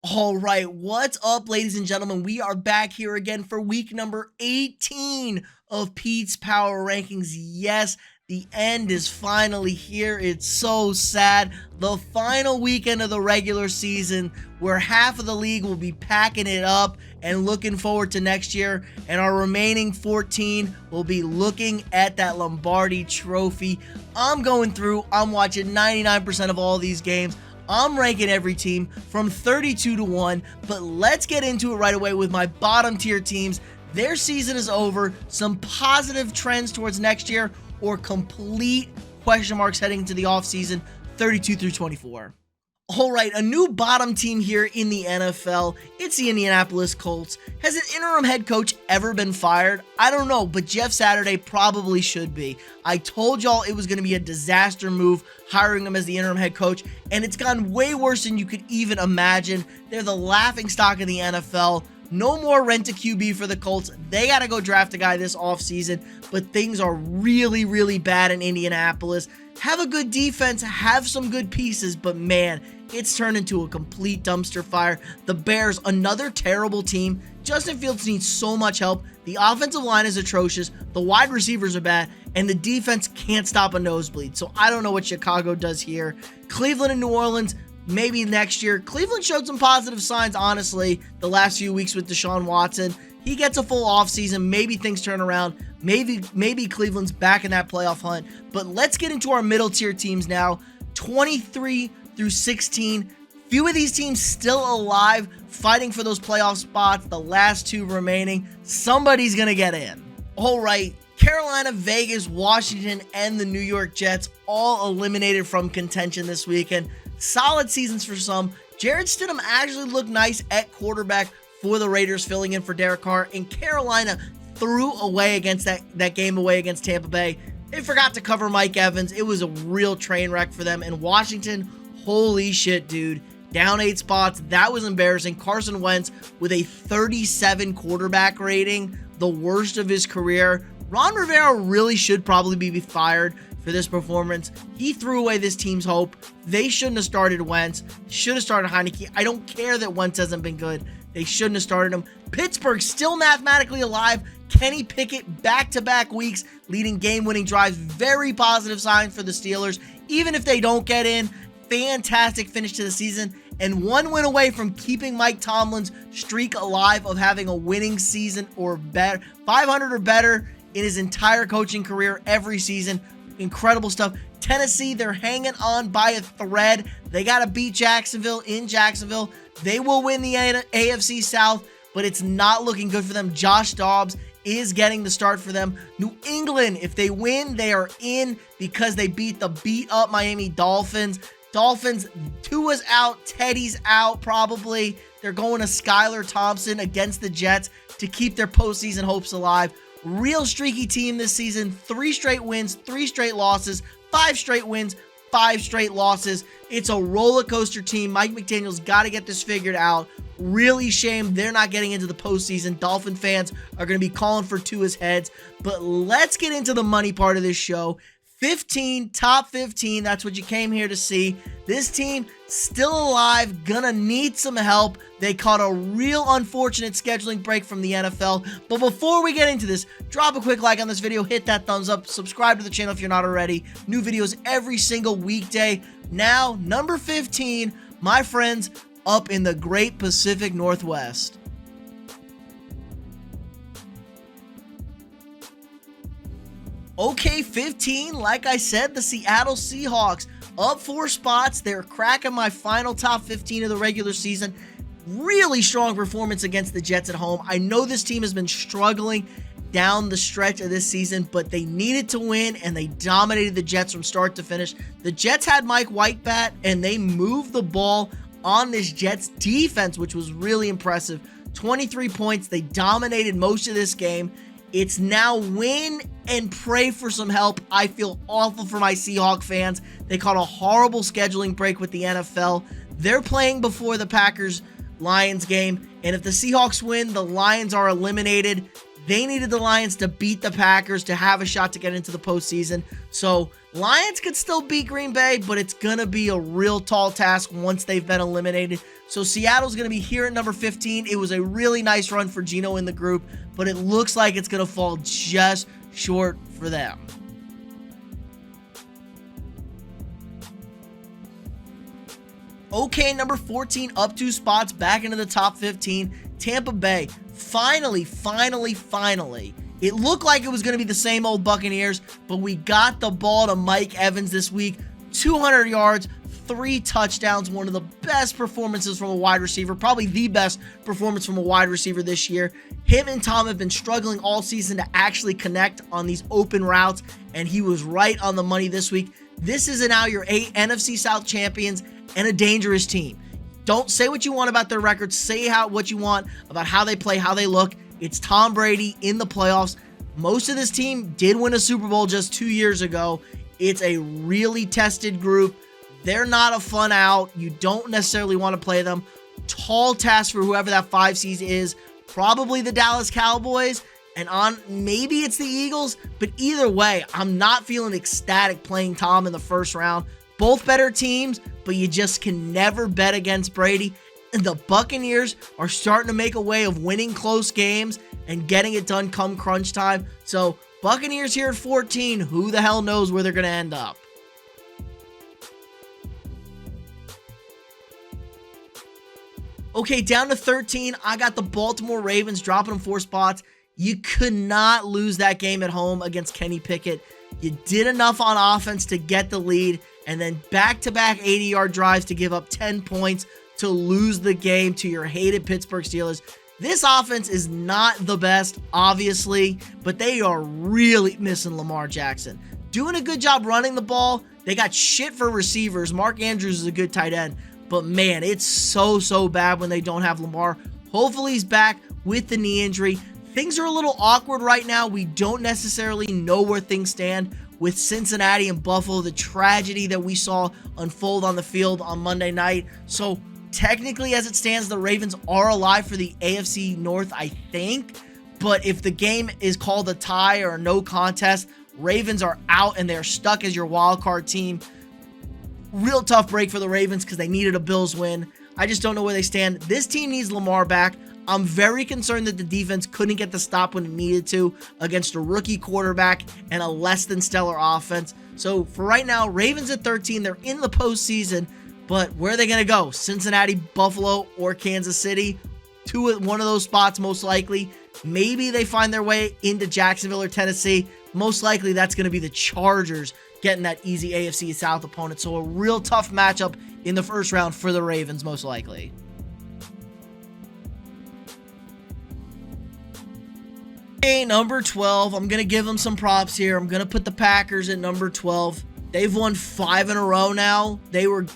All right, what's up, ladies and gentlemen? We are back here again for week number 18 of Pete's Power Rankings. Yes, the end is finally here. It's so sad. The final weekend of the regular season, where half of the league will be packing it up and looking forward to next year, and our remaining 14 will be looking at that Lombardi Trophy. I'm going through, I'm watching 99% of all these games. I'm ranking every team from 32 to 1, but let's get into it right away with my bottom tier teams. Their season is over, some positive trends towards next year, or complete question marks heading into the offseason, 32 through 24. All right, a new bottom team here in the NFL. It's the Indianapolis Colts. Has an interim head coach ever been fired? I don't know, but Jeff Saturday probably should be. I told y'all it was going to be a disaster move hiring him as the interim head coach, and it's gone way worse than you could even imagine. They're the laughingstock of the NFL. No more rent-a-QB for the Colts. They got to go draft a guy this offseason, but things are really, really bad in Indianapolis. Have a good defense, have some good pieces, but man, it's turned into a complete dumpster fire. The Bears, another terrible team. Justin Fields needs so much help. The offensive line is atrocious. The wide receivers are bad, and the defense can't stop a nosebleed. So I don't know what Chicago does here. Cleveland and New Orleans, maybe next year. Cleveland showed some positive signs, honestly, the last few weeks with Deshaun Watson. He gets a full offseason. Maybe things turn around. Maybe Cleveland's back in that playoff hunt. But let's get into our middle tier teams now. 23 through 16. Few of these teams still alive, fighting for those playoff spots. The last two remaining. Somebody's going to get in. All right. Carolina, Vegas, Washington, and the New York Jets all eliminated from contention this weekend. Solid seasons for some. Jarrett Stidham actually looked nice at quarterback for the Raiders, filling in for Derek Carr. And Carolina threw away against that game away against Tampa Bay. They forgot to cover Mike Evans. It was a real train wreck for them. And Washington, holy shit, dude. Down 8 spots. That was embarrassing. Carson Wentz with a 37 quarterback rating, the worst of his career. Ron Rivera really should probably be fired for this performance. He threw away this team's hope. They shouldn't have started Wentz. Should have started Heineke. I don't care that Wentz hasn't been good. They shouldn't have started him. Pittsburgh still mathematically alive. Kenny Pickett back-to-back weeks leading game-winning drives. Very positive sign for the Steelers. Even if they don't get in, fantastic finish to the season. And one win away from keeping Mike Tomlin's streak alive of having a winning season or better, 500 or better in his entire coaching career every season. Incredible stuff. Tennessee, they're hanging on by a thread. They got to beat Jacksonville in Jacksonville. They will win the AFC South, but it's not looking good for them. Josh Dobbs is getting the start for them. New England, if they win, they are in because they beat the beat-up Miami Dolphins. Dolphins, Tua's out, Teddy's out probably. They're going to Skylar Thompson against the Jets to keep their postseason hopes alive. Real streaky team this season. 3 straight wins, 3 straight losses, 5 straight wins, 5 straight losses. It's a roller coaster team. Mike McDaniel's got to get this figured out. Really shame they're not getting into the postseason. Dolphin fans are going to be calling for Tua's heads. But let's get into the money part of this show. 15, top 15, that's what you came here to see. This team still alive, gonna need some help. They caught a real unfortunate scheduling break from the NFL. But before we get into this, drop a quick like on this video, hit that thumbs up, subscribe to the channel if you're not already. New videos every single weekday. Now, number 15, my friends, up in the great Pacific Northwest. Okay, 15, like I said, the Seattle Seahawks up 4 spots. They're cracking my final top 15 of the regular season. Really strong performance against the Jets at home. I know this team has been struggling down the stretch of this season, but they needed to win, and they dominated the Jets from start to finish. The Jets had Mike Whitebat, and they moved the ball on this Jets defense, which was really impressive. 23 points. They dominated most of this game. It's now win and pray for some help. I feel awful for my Seahawks fans. They caught a horrible scheduling break with the NFL. They're playing before the Packers-Lions game, and if the Seahawks win, the Lions are eliminated. They needed the Lions to beat the Packers to have a shot to get into the postseason. So Lions could still beat Green Bay, but it's going to be a real tall task once they've been eliminated. So Seattle's going to be here at number 15. It was a really nice run for Geno in the group, but it looks like it's going to fall just short for them. Okay, number 14, up 2 spots, back into the top 15. Tampa Bay, finally. It looked like it was going to be the same old Buccaneers, but we got the ball to Mike Evans this week. 200 yards, 3 touchdowns, one of the best performances from a wide receiver, probably the best performance from a wide receiver this year. Him and Tom have been struggling all season to actually connect on these open routes, and he was right on the money this week. This is now your NFC South champions and a dangerous team. Don't say what you want about their record. Say what you want about how they play, how they look. It's Tom Brady in the playoffs. Most of this team did win a Super Bowl just 2 years ago. It's a really tested group. They're not a fun out. You don't necessarily want to play them. Tall task for whoever that 5 seed is. Probably the Dallas Cowboys. And maybe it's the Eagles. But either way, I'm not feeling ecstatic playing Tom in the first round. Both better teams, but you just can never bet against Brady. And the Buccaneers are starting to make a way of winning close games and getting it done come crunch time. So Buccaneers here at 14, who the hell knows where they're going to end up. Okay, down to 13, I got the Baltimore Ravens dropping them 4 spots. You could not lose that game at home against Kenny Pickett. You did enough on offense to get the lead, and then back-to-back 80-yard drives to give up 10 points to lose the game to your hated Pittsburgh Steelers. This offense is not the best, obviously, but they are really missing Lamar Jackson. Doing a good job running the ball. They got shit for receivers. Mark Andrews is a good tight end, but man, it's so bad when they don't have Lamar. Hopefully he's back with the knee injury. Things are a little awkward right now. We don't necessarily know where things stand with Cincinnati and Buffalo, the tragedy that we saw unfold on the field on Monday night. So technically, as it stands, the Ravens are alive for the AFC North, I think. But if the game is called a tie or a no contest, Ravens are out and they're stuck as your wild card team. Real tough break for the Ravens because they needed a Bills win. I just don't know where they stand. This team needs Lamar back. I'm very concerned that the defense couldn't get the stop when it needed to against a rookie quarterback and a less than stellar offense. So for right now, Ravens at 13, they're in the postseason, but where are they going to go? Cincinnati, Buffalo, or Kansas City? One of those spots most likely. Maybe they find their way into Jacksonville or Tennessee. Most likely that's going to be the Chargers getting that easy AFC South opponent. So a real tough matchup in the first round for the Ravens most likely. Okay, number 12. I'm going to give them some props here. I'm going to put the Packers at number 12. They've won 5 in a row now. They were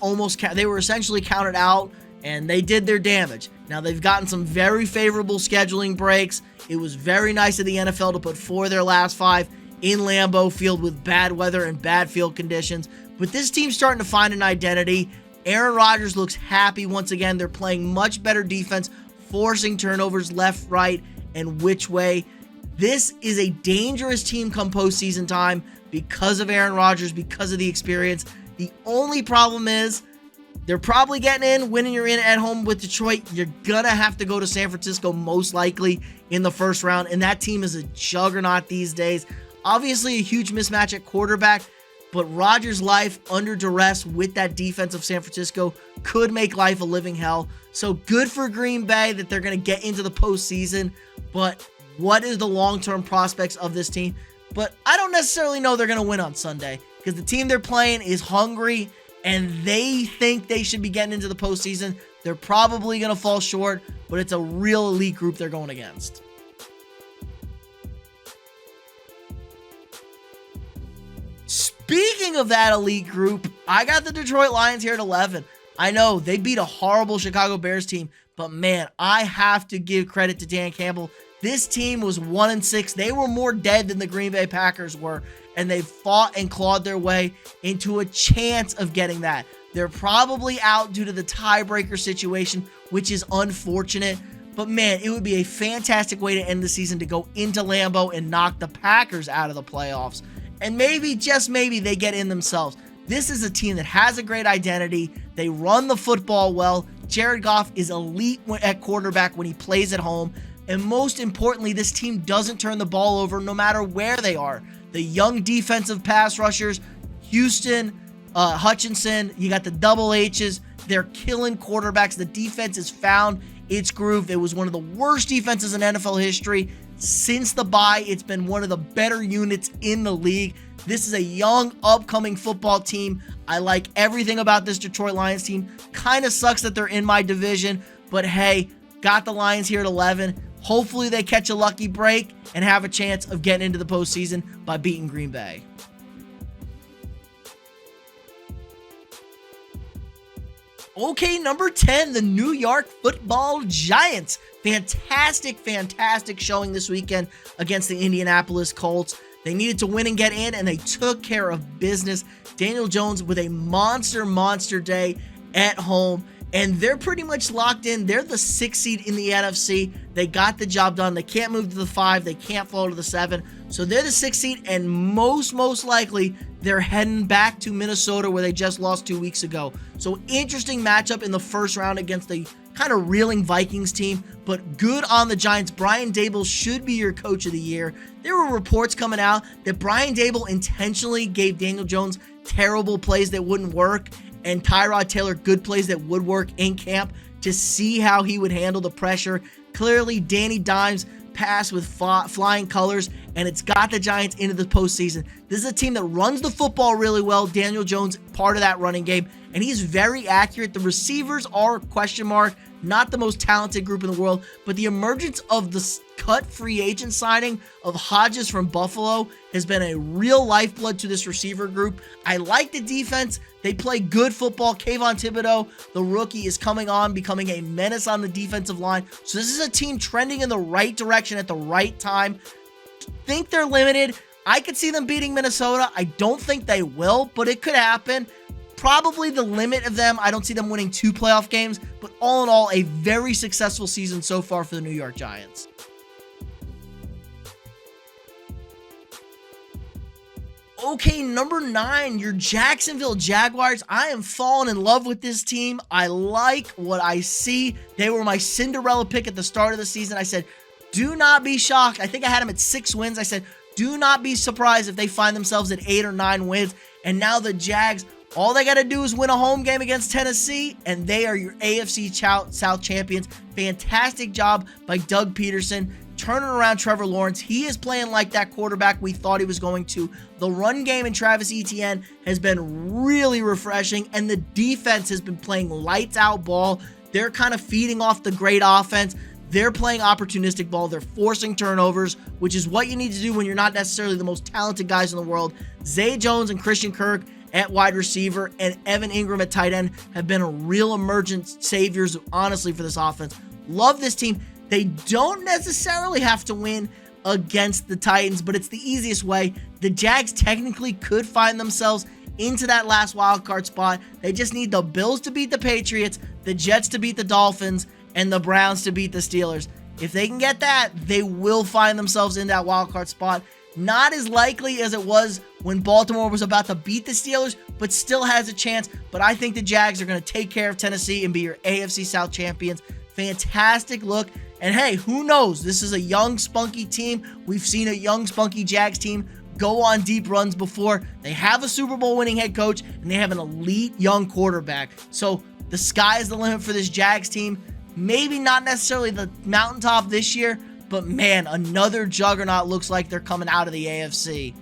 essentially counted out, and they did their damage. Now, they've gotten some very favorable scheduling breaks. It was very nice of the NFL to put 4 of their last 5 in Lambeau Field with bad weather and bad field conditions. But this team's starting to find an identity. Aaron Rodgers looks happy once again. They're playing much better defense, forcing turnovers left, right, and which way. This is a dangerous team come postseason time because of Aaron Rodgers, because of the experience. The only problem is they're probably getting in. Winning, you're in at home with Detroit. You're going to have to go to San Francisco most likely in the first round, and that team is a juggernaut these days. Obviously, a huge mismatch at quarterback, but Rodgers' life under duress with that defense of San Francisco could make life a living hell. So good for Green Bay that they're going to get into the postseason, but what is the long-term prospects of this team? But I don't necessarily know they're going to win on Sunday because the team they're playing is hungry and they think they should be getting into the postseason. They're probably going to fall short, but it's a real elite group they're going against. Speaking of that elite group, I got the Detroit Lions here at 11. I know they beat a horrible Chicago Bears team, but man, I have to give credit to Dan Campbell. This team was 1-6. They were more dead than the Green Bay Packers were, and they fought and clawed their way into a chance of getting that. They're probably out due to the tiebreaker situation, which is unfortunate. But man, it would be a fantastic way to end the season to go into Lambeau and knock the Packers out of the playoffs. and maybe, just maybe, they get in themselves. This is a team that has a great identity. They run the football well. Jared Goff is elite at quarterback when he plays at home. And most importantly, this team doesn't turn the ball over no matter where they are. The young defensive pass rushers, Houston, Hutchinson, you got the double H's. They're killing quarterbacks. The defense has found its groove. It was one of the worst defenses in NFL history. Since the bye, it's been one of the better units in the league. This is a young, upcoming football team. I like everything about this Detroit Lions team. Kind of sucks that they're in my division, but hey, got the Lions here at 11. Hopefully they catch a lucky break and have a chance of getting into the postseason by beating Green Bay. Okay, number 10, the New York Football Giants. Fantastic showing this weekend against the Indianapolis Colts. They needed to win and get in, and they took care of business. Daniel Jones with a monster day at home, and they're pretty much locked in. They're the 6th seed in the NFC. They got the job done. They can't move to the 5. They can't fall to the 7. So they're the 6th seed, and most likely they're heading back to Minnesota where they just lost 2 weeks ago. So interesting matchup in the first round against the kind of reeling Vikings team, but good on the Giants. Brian Daboll should be your coach of the year. There were reports coming out that Brian Daboll intentionally gave Daniel Jones terrible plays that wouldn't work and Tyrod Taylor good plays that would work in camp to see how he would handle the pressure. Clearly, Danny Dimes passed with flying colors, and it's got the Giants into the postseason. This is a team that runs the football really well. Daniel Jones, part of that running game, and he's very accurate. The receivers are question mark, not the most talented group in the world, but the emergence of the cut free agent signing of Hodges from Buffalo has been a real lifeblood to this receiver group. I like the defense. They play good football. Kayvon Thibodeau, the rookie, is coming on, becoming a menace on the defensive line. So this is a team trending in the right direction at the right time. Think they're limited. I could see them beating Minnesota. I don't think they will, but it could happen. Probably the limit of them. I don't see them winning 2 playoff games, but all in all, a very successful season so far for the New York Giants. Okay, number 9, your Jacksonville Jaguars. I am falling in love with this team. I like what I see. They were my Cinderella pick at the start of the season. I said, do not be shocked. I think I had them at 6 wins. I said, do not be surprised if they find themselves at 8 or 9 wins. And now the Jags, all they got to do is win a home game against Tennessee, and they are your AFC South champions. Fantastic job by Doug Peterson, turning around Trevor Lawrence. He is playing like that quarterback we thought he was going to. The run game in Travis Etienne has been really refreshing, and the defense has been playing lights out ball. They're kind of feeding off the great offense. They're playing opportunistic ball. They're forcing turnovers, which is what you need to do when you're not necessarily the most talented guys in the world. Zay Jones and Christian Kirk at wide receiver and Evan Ingram at tight end have been real emergent saviors, honestly, for this offense. Love this team. They don't necessarily have to win against the Titans, but it's the easiest way. The Jags technically could find themselves into that last wild card spot. They just need the Bills to beat the Patriots, the Jets to beat the Dolphins, and the Browns to beat the Steelers. If they can get that, they will find themselves in that wild card spot. Not as likely as it was when Baltimore was about to beat the Steelers, but still has a chance. But I think the Jags are going to take care of Tennessee and be your AFC South champions. Fantastic look. And hey, who knows? This is a young, spunky team. We've seen a young, spunky Jags team go on deep runs before. They have a Super Bowl winning head coach, and they have an elite young quarterback. So the sky is the limit for this Jags team. Maybe not necessarily the mountaintop this year, but man, another juggernaut. Looks like they're coming out of the AFC.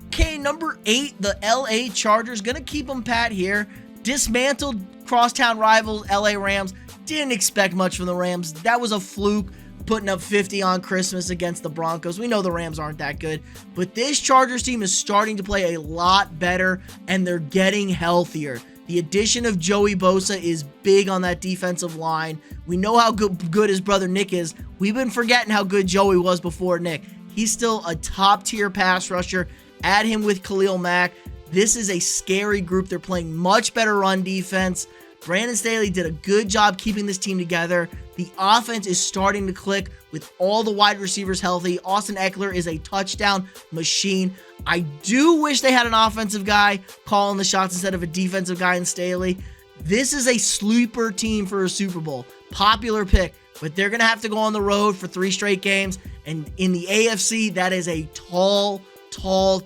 Okay, number 8, the LA Chargers. Gonna keep them pat here. Dismantled crosstown rivals LA Rams. Didn't expect much from the Rams. That was a fluke, putting up 50 on Christmas against the Broncos. We know the Rams aren't that good, but this Chargers team is starting to play a lot better, and they're getting healthier. The addition of Joey Bosa is big on that defensive line. We know how good his brother Nick is. We've been forgetting how good Joey was before Nick. He's still a top-tier pass rusher. Add him with Khalil Mack. This is a scary group. They're playing much better run defense. Brandon Staley did a good job keeping this team together. The offense is starting to click with all the wide receivers healthy. Austin Eckler is a touchdown machine. I do wish they had an offensive guy calling the shots instead of a defensive guy in Staley. This is a sleeper team for a Super Bowl. Popular pick, but they're going to have to go on the road for 3 straight games. And in the AFC, that is a tall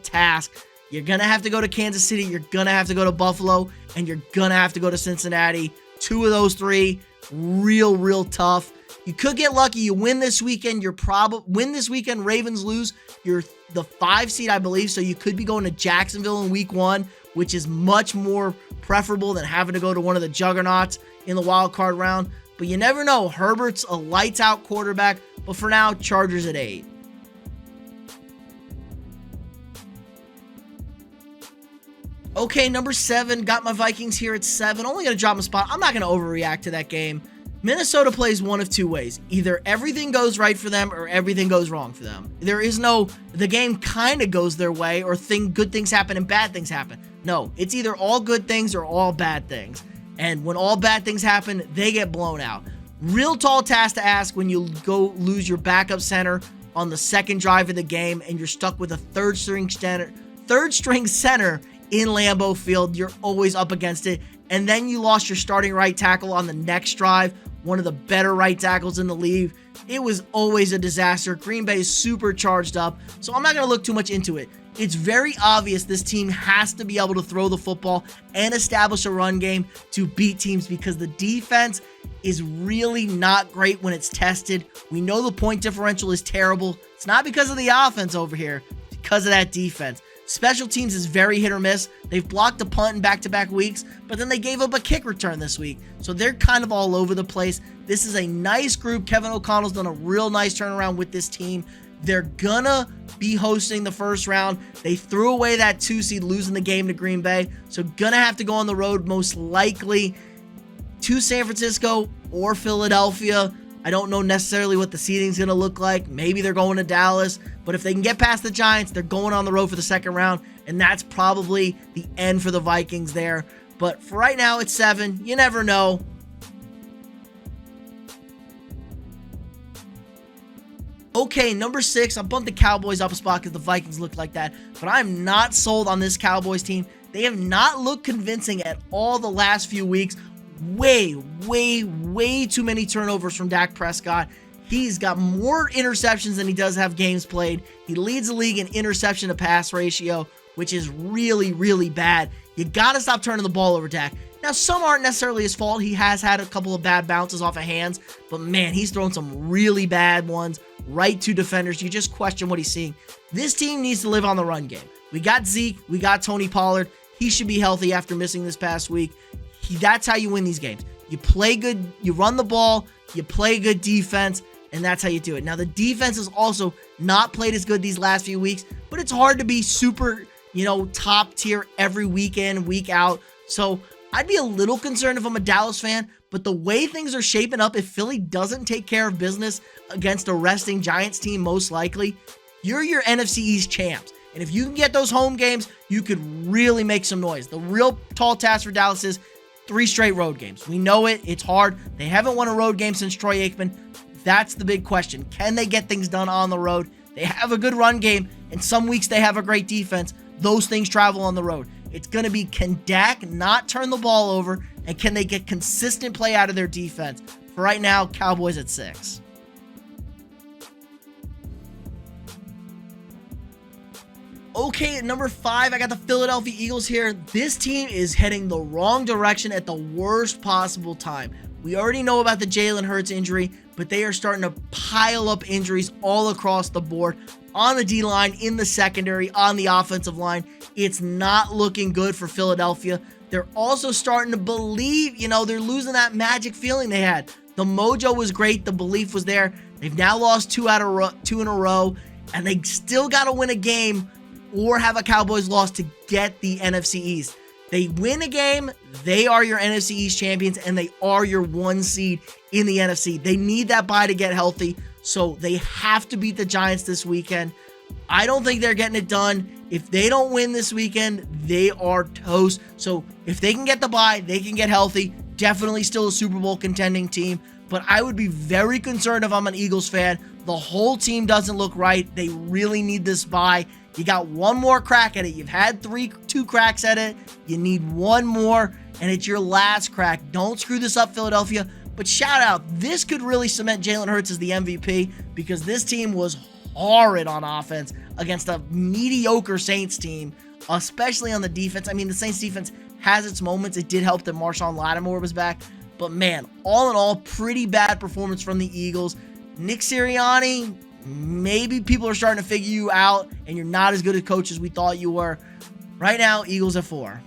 task. You're going to have to go to Kansas City. You're going to have to go to Buffalo. And you're going to have to go to Cincinnati. 2 of those 3, real tough. You could get lucky. You win this weekend. Win this weekend. Ravens lose. You're the 5 seed, I believe. So you could be going to Jacksonville in week 1, which is much more preferable than having to go to one of the juggernauts in the wild card round. But you never know. Herbert's a lights out quarterback. But for now, Chargers at 8. Okay, number 7. Got my Vikings here at 7. Only going to drop a spot. I'm not going to overreact to that game. Minnesota plays one of 2 ways. Either everything goes right for them or everything goes wrong for them. There is no, the game kind of goes their way or good things happen and bad things happen. No, it's either all good things or all bad things. And when all bad things happen, they get blown out. Real tall task to ask when you go lose your backup center on the second drive of the game and you're stuck with a third string center in Lambeau Field. You're always up against it. And then you lost your starting right tackle on the next drive, one of the better right tackles in the league. It was always a disaster. Green Bay is super charged up, so I'm not going to look too much into it. It's very obvious this team has to be able to throw the football and establish a run game to beat teams because the defense is really not great when it's tested. We know the point differential is terrible. It's not because of the offense over here, it's because of that defense. Special teams is very hit or miss. They've blocked a punt in back-to-back weeks, but then they gave up a kick return this week. So they're kind of all over the place. This is a nice group. Kevin O'Connell's done a real nice turnaround with this team. They're gonna be hosting the first round. They threw away that 2 seed, losing the game to Green Bay. So gonna have to go on the road, most likely to San Francisco or Philadelphia. I don't know necessarily what the seeding's going to look like. Maybe they're going to Dallas. But if they can get past the Giants, they're going on the road for the second round. And that's probably the end for the Vikings there. But for right now, it's 7. You never know. Okay, number 6. I bumped the Cowboys up a spot because the Vikings look like that. But I'm not sold on this Cowboys team. They have not looked convincing at all the last few weeks. Way too many turnovers from Dak Prescott. He's got more interceptions than he does have games played. He leads the league in interception to pass ratio, which is really bad. You got to stop turning the ball over, Dak. Now, some aren't necessarily his fault. He has had a couple of bad bounces off of hands, but man, he's thrown some really bad ones right to defenders. You just question what he's seeing. This team needs to live on the run game. We got Zeke. We got Tony Pollard. He should be healthy after missing this past week. That's how you win these games. You play good, you run the ball, you play good defense, and that's how you do it. Now, the defense has also not played as good these last few weeks, but it's hard to be super, top tier every week in, week out. So I'd be a little concerned if I'm a Dallas fan, but the way things are shaping up, if Philly doesn't take care of business against a resting Giants team, most likely, you're your NFC East champs. And if you can get those home games, you could really make some noise. The real tall task for Dallas is 3 straight road games. We know it. It's hard. They haven't won a road game since Troy Aikman. That's the big question. Can they get things done on the road? They have a good run game, and some weeks they have a great defense. Those things travel on the road. It's going to be, can Dak not turn the ball over, and can they get consistent play out of their defense? For right now, Cowboys at 6. Okay, at number 5, I got the Philadelphia Eagles here. This team is heading the wrong direction at the worst possible time. We already know about the Jalen Hurts injury, but they are starting to pile up injuries all across the board. On the D-line, in the secondary, on the offensive line. It's not looking good for Philadelphia. They're also starting to believe, they're losing that magic feeling they had. The mojo was great. The belief was there. They've now lost 2 in a row, and they still got to win a game or have a Cowboys loss to get the NFC East. They win a game, they are your NFC East champions, and they are your 1 seed in the NFC. They need that bye to get healthy, so they have to beat the Giants this weekend. I don't think they're getting it done. If they don't win this weekend, they are toast. So if they can get the bye, they can get healthy. Definitely still a Super Bowl contending team, but I would be very concerned if I'm an Eagles fan. The whole team doesn't look right. They really need this bye. You got one more crack at it. You've had two cracks at it. You need one more, and it's your last crack. Don't screw this up, Philadelphia. But shout out, this could really cement Jalen Hurts as the MVP because this team was horrid on offense against a mediocre Saints team, especially on the defense. I mean, the Saints defense has its moments. It did help that Marshawn Lattimore was back. But man, all in all, pretty bad performance from the Eagles. Nick Sirianni, maybe people are starting to figure you out and you're not as good a coach as we thought you were. Right now, Eagles at 4.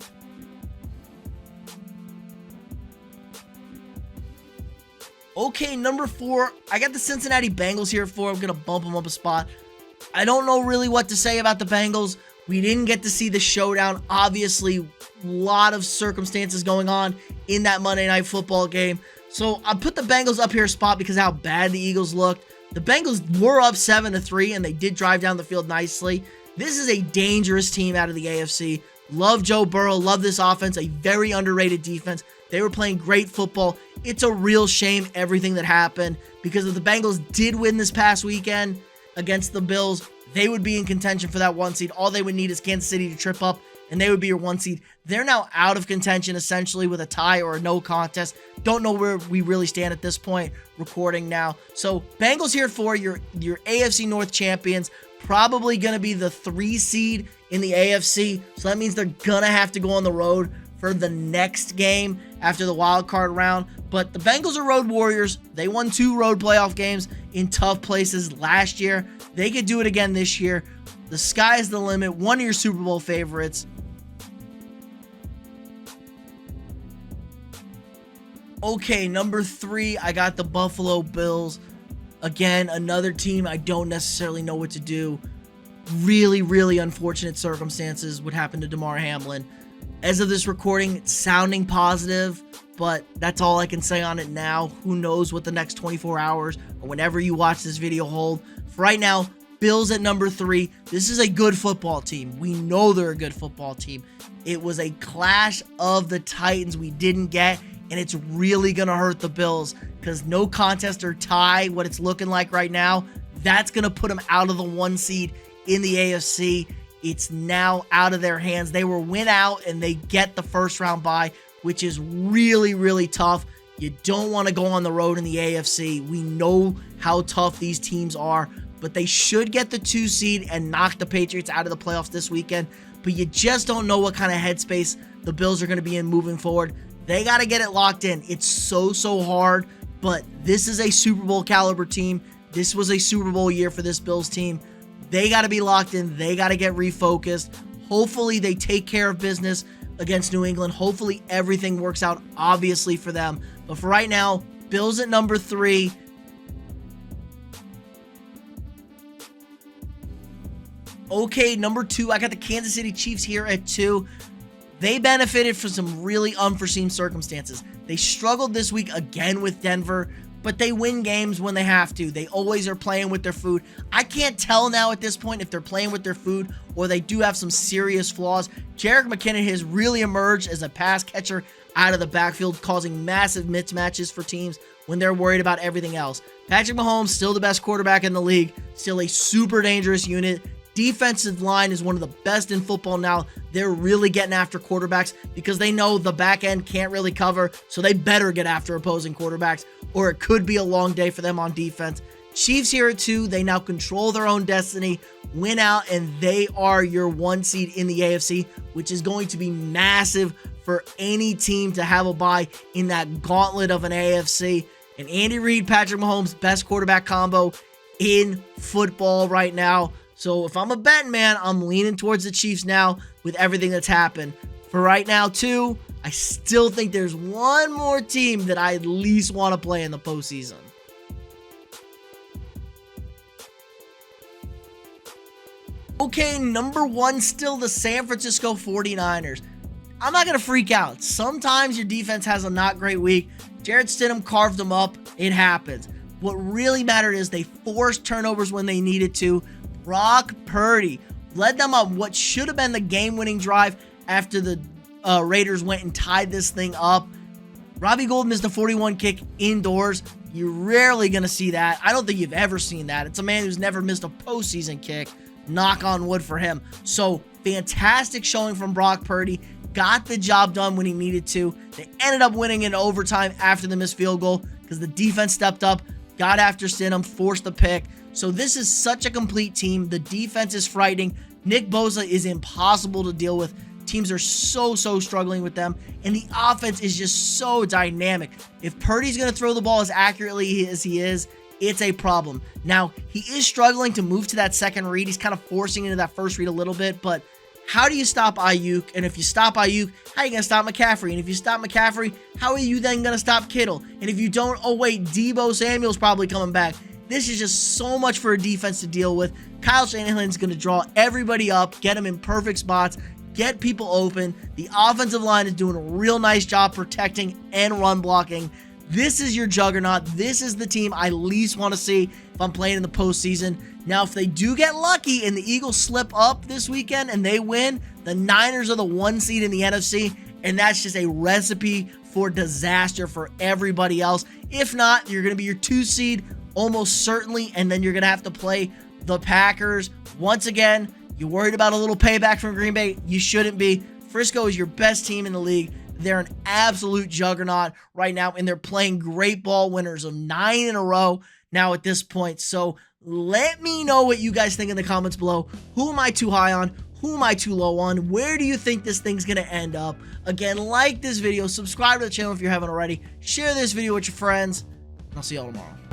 Okay, number 4, I got the Cincinnati Bengals here at 4. I'm going to bump them up a spot. I don't know really what to say about the Bengals. We didn't get to see the showdown. Obviously, a lot of circumstances going on in that Monday Night Football game. So I put the Bengals up here a spot because of how bad the Eagles looked. The Bengals were up 7-3, and they did drive down the field nicely. This is a dangerous team out of the AFC. Love Joe Burrow. Love this offense. A very underrated defense. They were playing great football. It's a real shame everything that happened because if the Bengals did win this past weekend against the Bills, they would be in contention for that 1 seed. All they would need is Kansas City to trip up, and they would be your 1 seed. They're now out of contention, essentially, with a tie or a no contest. Don't know where we really stand at this point, recording now. So, Bengals here for your AFC North champions. Probably going to be the 3 seed in the AFC. So, that means they're going to have to go on the road for the next game after the wild card round. But the Bengals are road warriors. They won 2 road playoff games in tough places last year. They could do it again this year. The sky is the limit. One of your Super Bowl favorites. Okay, number 3, I got the Buffalo Bills. Again, another team I don't necessarily know what to do. Really, really unfortunate circumstances would happen to Damar Hamlin. As of this recording, it's sounding positive, but that's all I can say on it now. Who knows what the next 24 hours or whenever you watch this video hold. For right now, Bills at number 3. This is a good football team. We know they're a good football team. It was a clash of the Titans we didn't get, and it's really going to hurt the Bills because no contest or tie, what it's looking like right now, that's going to put them out of the 1 seed in the AFC. It's now out of their hands. They were win out and they get the first round bye, which is really, really tough. You don't want to go on the road in the AFC. We know how tough these teams are, but they should get the 2 seed and knock the Patriots out of the playoffs this weekend. But you just don't know what kind of headspace the Bills are going to be in moving forward. They got to get it locked in. It's so hard, but this is a Super Bowl caliber team. This was a Super Bowl year for this Bills team. They got to be locked in. They got to get refocused. Hopefully they take care of business against New England. Hopefully everything works out, obviously, for them. But for right now, Bills at number 3. Okay, number 2, I got the Kansas City Chiefs here at 2. They benefited from some really unforeseen circumstances. They struggled this week again with Denver, but they win games when they have to. They always are playing with their food. I can't tell now at this point if they're playing with their food or they do have some serious flaws. Jerick McKinnon has really emerged as a pass catcher out of the backfield, causing massive mismatches for teams when they're worried about everything else. Patrick Mahomes, still the best quarterback in the league, still a super dangerous unit. Defensive line is one of the best in football now. They're really getting after quarterbacks because they know the back end can't really cover, so they better get after opposing quarterbacks, or it could be a long day for them on defense. Chiefs here at 2. They now control their own destiny, win out, and they are your 1 seed in the AFC, which is going to be massive for any team to have a bye in that gauntlet of an AFC. And Andy Reid, Patrick Mahomes, best quarterback combo in football right now. So if I'm a betting man, I'm leaning towards the Chiefs now with everything that's happened. For right now, too, I still think there's one more team that I at least want to play in the postseason. Okay, number 1, still the San Francisco 49ers. I'm not going to freak out. Sometimes your defense has a not great week. Jarrett Stidham carved them up. It happens. What really mattered is they forced turnovers when they needed to. Brock Purdy led them up what should have been the game-winning drive after the Raiders went and tied this thing up. Robbie Gould missed a 41 kick indoors. You're rarely going to see that. I don't think you've ever seen that. It's a man who's never missed a postseason kick. Knock on wood for him. So, fantastic showing from Brock Purdy. Got the job done when he needed to. They ended up winning in overtime after the missed field goal because the defense stepped up, got after Stidham, forced the pick. So this is such a complete team. The defense is frightening. Nick Bosa is impossible to deal with. Teams are so struggling with them. And the offense is just so dynamic. If Purdy's going to throw the ball as accurately as he is, it's a problem. Now, he is struggling to move to that second read. He's kind of forcing into that first read a little bit, but how do you stop Ayuk? And if you stop Ayuk, how are you going to stop McCaffrey? And if you stop McCaffrey, how are you then going to stop Kittle? And if you don't, oh wait, Deebo Samuel's probably coming back. This is just so much for a defense to deal with. Kyle Shanahan's going to draw everybody up, get them in perfect spots, get people open. The offensive line is doing a real nice job protecting and run blocking. This is your juggernaut. This is the team I least want to see if I'm playing in the postseason. Now, if they do get lucky and the Eagles slip up this weekend and they win, the Niners are the 1 seed in the NFC, and that's just a recipe for disaster for everybody else. If not, you're going to be your 2 seed almost certainly, and then you're going to have to play the Packers. Once again, you worried about a little payback from Green Bay? You shouldn't be. Frisco is your best team in the league. They're an absolute juggernaut right now, and they're playing great ball, winners of 9 in a row now at this point. So let me know what you guys think in the comments below. Who am I too high on? Who am I too low on? Where do you think this thing's going to end up? Again, like this video, subscribe to the channel if you haven't already, share this video with your friends, and I'll see y'all tomorrow.